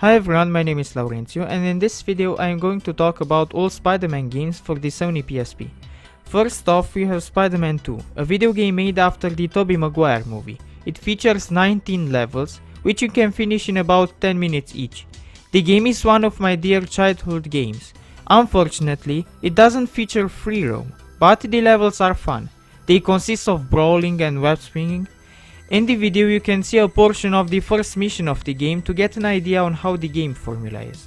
Hi everyone, my name is Laurentiu, and in this video I am going to talk about all Spider-Man games for the Sony PSP. First off, we have Spider-Man 2, a video game made after the Tobey Mcguire movie. It features 19 levels, which you can finish in about 10 minutes each. The game is one of my dear childhood games. Unfortunately, it doesn't feature free roam, but the levels are fun. They consist of brawling and web swinging. In the video you can see a portion of the first mission of the game to get an idea on how the game formula is.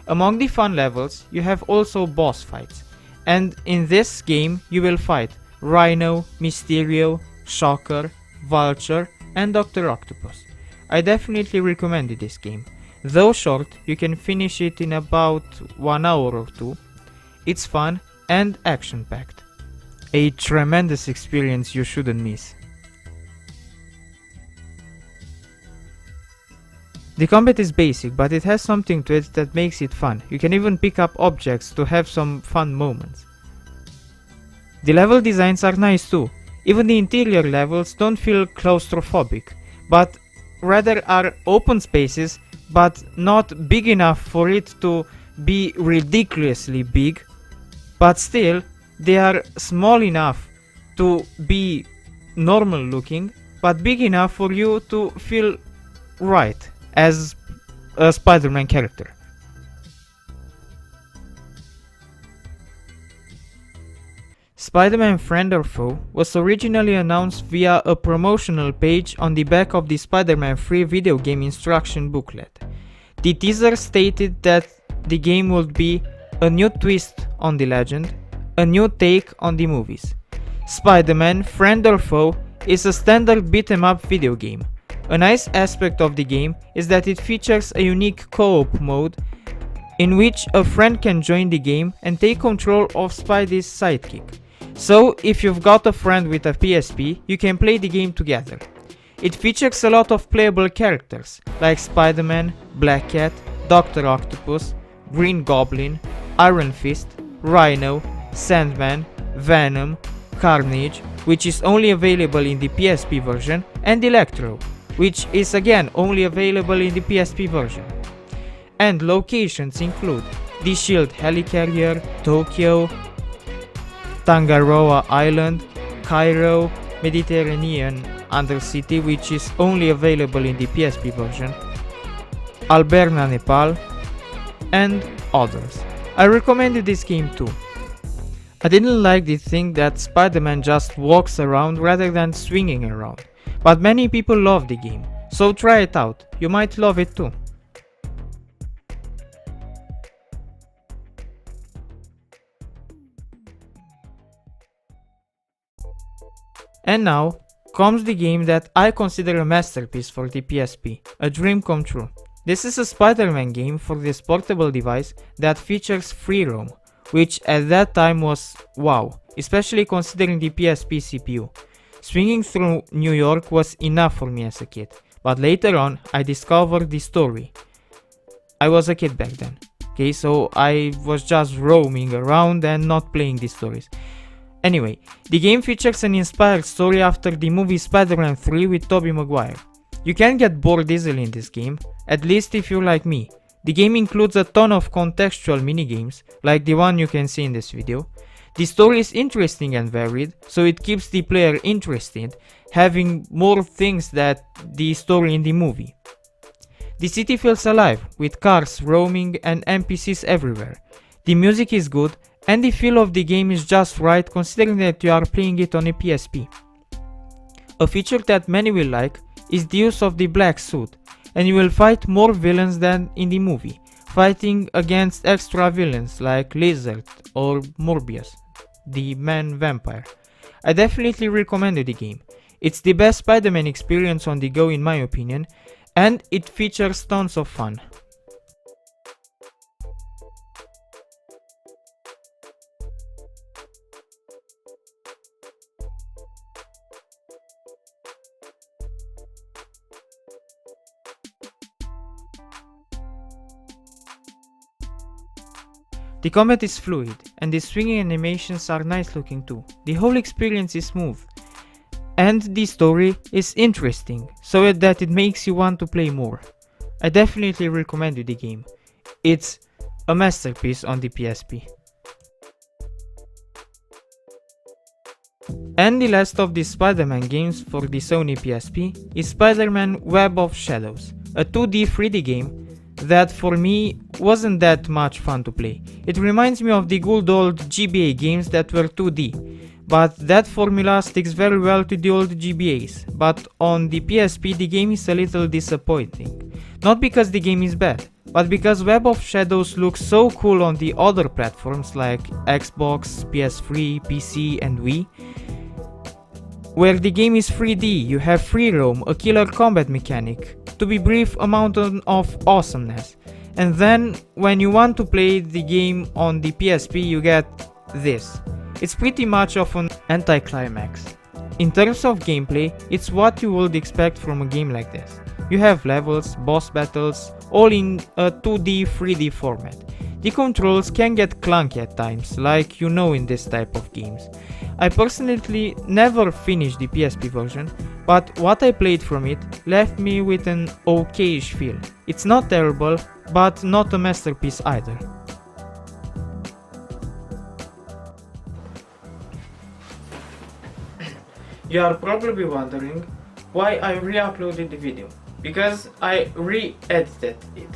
Among the fun levels you have also boss fights, and in this game you will fight Rhino, Mysterio, Shocker, Vulture and Doctor Octopus. I definitely recommend this game. Though short, you can finish it in about 1 hour or 2. It's fun and action packed. A tremendous experience you shouldn't miss. The combat is basic, but it has something to it that makes it fun. You can even pick up objects to have some fun moments. The level designs are nice too. Even the interior levels don't feel claustrophobic, but rather are open spaces, but not big enough for it to be ridiculously big, but still they are small enough to be normal looking, but big enough for you to feel right as a Spider-Man character. Spider-Man Friend or Foe was originally announced via a promotional page on the back of the Spider-Man 3 video game instruction booklet. The teaser stated that the game would be a new twist on the legend, a new take on the movies. Spider-Man Friend or Foe is a standard beat-em-up video game. A nice aspect of the game is that it features a unique co-op mode in which a friend can join the game and take control of Spidey's sidekick. So if you've got a friend with a PSP, you can play the game together. It features a lot of playable characters like Spider-Man, Black Cat, Doctor Octopus, Green Goblin, Iron Fist, Rhino, Sandman, Venom, Carnage, which is only available in the PSP version, and Electro, which is again only available in the PSP version. And locations include the Shield Helicarrier, Tokyo, Tangaroa Island, Cairo, Mediterranean Undercity, which is only available in the PSP version, Alberna, Nepal, and others. I recommended this game too. I didn't like the thing that Spider-Man just walks around rather than swinging around. But many people love the game, so try it out, you might love it too. And now comes the game that I consider a masterpiece for the PSP, a dream come true. This is a Spider-Man game for this portable device that features free roam, which at that time was wow, especially considering the PSP CPU. Swinging through New York was enough for me as a kid, but later on I discovered the story. I was a kid back then, okay, so I was just roaming around and not playing the stories. Anyway, the game features an inspired story after the movie Spider-Man 3 with Tobey Mcguire. You can get bored easily in this game, at least if you're like me. The game includes a ton of contextual minigames, like the one you can see in this video. The story is interesting and varied, so it keeps the player interested, having more things than the story in the movie. The city feels alive, with cars roaming and NPCs everywhere. The music is good, and the feel of the game is just right considering that you are playing it on a PSP. A feature that many will like is the use of the black suit, and you will fight more villains than in the movie, fighting against extra villains like Lizard or Morbius, the man vampire. I definitely recommend the game. It's the best Spider-Man experience on the go in my opinion, and it features tons of fun. The combat is fluid, and the swinging animations are nice looking too. The whole experience is smooth, and the story is interesting, so that it makes you want to play more. I definitely recommend you the game. It's a masterpiece on the PSP. And the last of the Spider-Man games for the Sony PSP is Spider-Man Web of Shadows, a 2D 3D game that for me wasn't that much fun to play. It reminds me of the good old GBA games that were 2D, but that formula sticks very well to the old GBAs, but on the PSP the game is a little disappointing. Not because the game is bad, but because Web of Shadows looks so cool on the other platforms like Xbox, PS3, PC and Wii, where the game is 3D, you have free roam, a killer combat mechanic, to be brief, a mountain of awesomeness. And then, when you want to play the game on the PSP, you get this. It's pretty much of an anticlimax. In terms of gameplay, it's what you would expect from a game like this. You have levels, boss battles, all in a 2D 3D format. The controls can get clunky at times, like you know in this type of games. I personally never finished the PSP version, but what I played from it left me with an okayish feel. It's not terrible, but not a masterpiece either. You are probably wondering why I re-uploaded the video, because I re-edited it.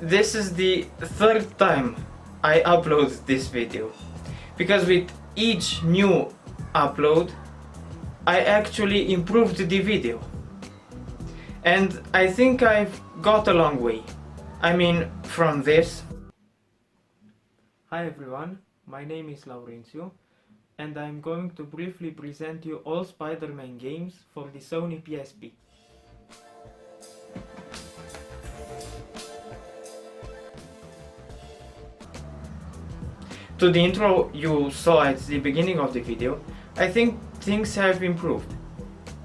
This is the third time I upload this video, because with each new upload I actually improved the video, and I think I've got a long way. I mean, from this. Hi everyone, my name is Laurentiu, and I'm going to briefly present you all Spider-Man games for the Sony PSP. To the intro you saw at the beginning of the video, I think things have improved.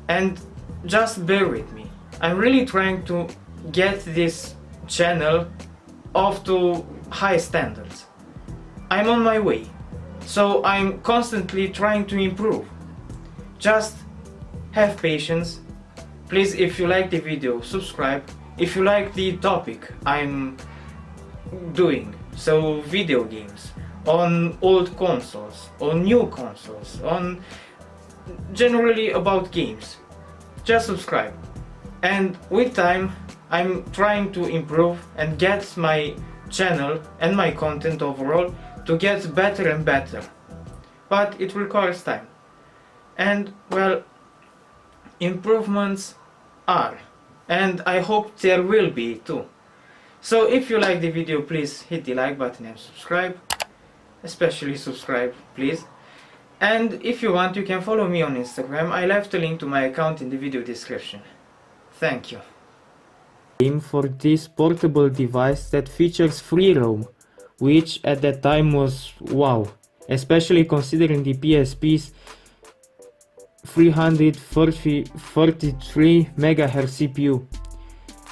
And just bear with me. I'm really trying to get this channel off to high standards. I'm on my way, so I'm constantly trying to improve. Just have patience. Please, if you like the video, subscribe. If you like the topic I'm doing, so video games, on old consoles, on new consoles, on generally about games, just subscribe. And with time I'm trying to improve and get my channel and my content overall to get better and better, but it requires time. And well, improvements are, and I hope there will be too. So if you like the video, please hit the like button and subscribe. Especially subscribe, please. And if you want, you can follow me on Instagram. I left a link to my account in the video description. Thank you. Game for this portable device that features free roam, which at that time was wow, especially considering the PSP's 333 MHz CPU.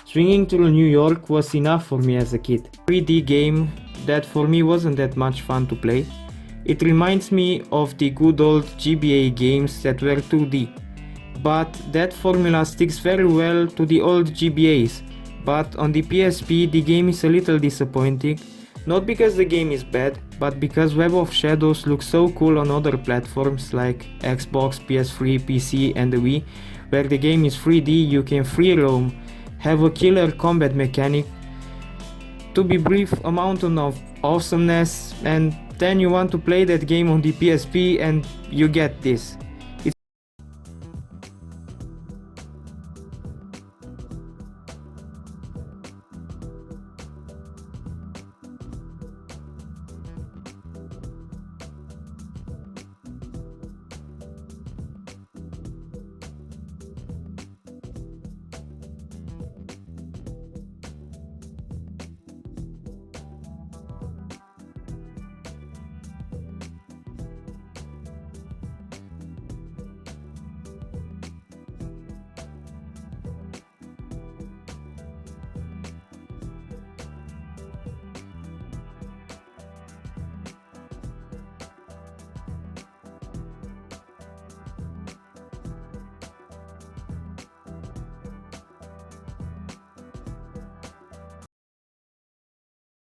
Swinging through New York was enough for me as a kid. 3D game that for me wasn't that much fun to play. It reminds me of the good old GBA games that were 2D, but that formula sticks very well to the old GBAs. But on the PSP the game is a little disappointing, not because the game is bad, but because Web of Shadows looks so cool on other platforms like Xbox, PS3, PC and the Wii, where the game is 3D, you can free roam, have a killer combat mechanic, to be brief, a mountain of awesomeness, and then you want to play that game on the PSP and you get this.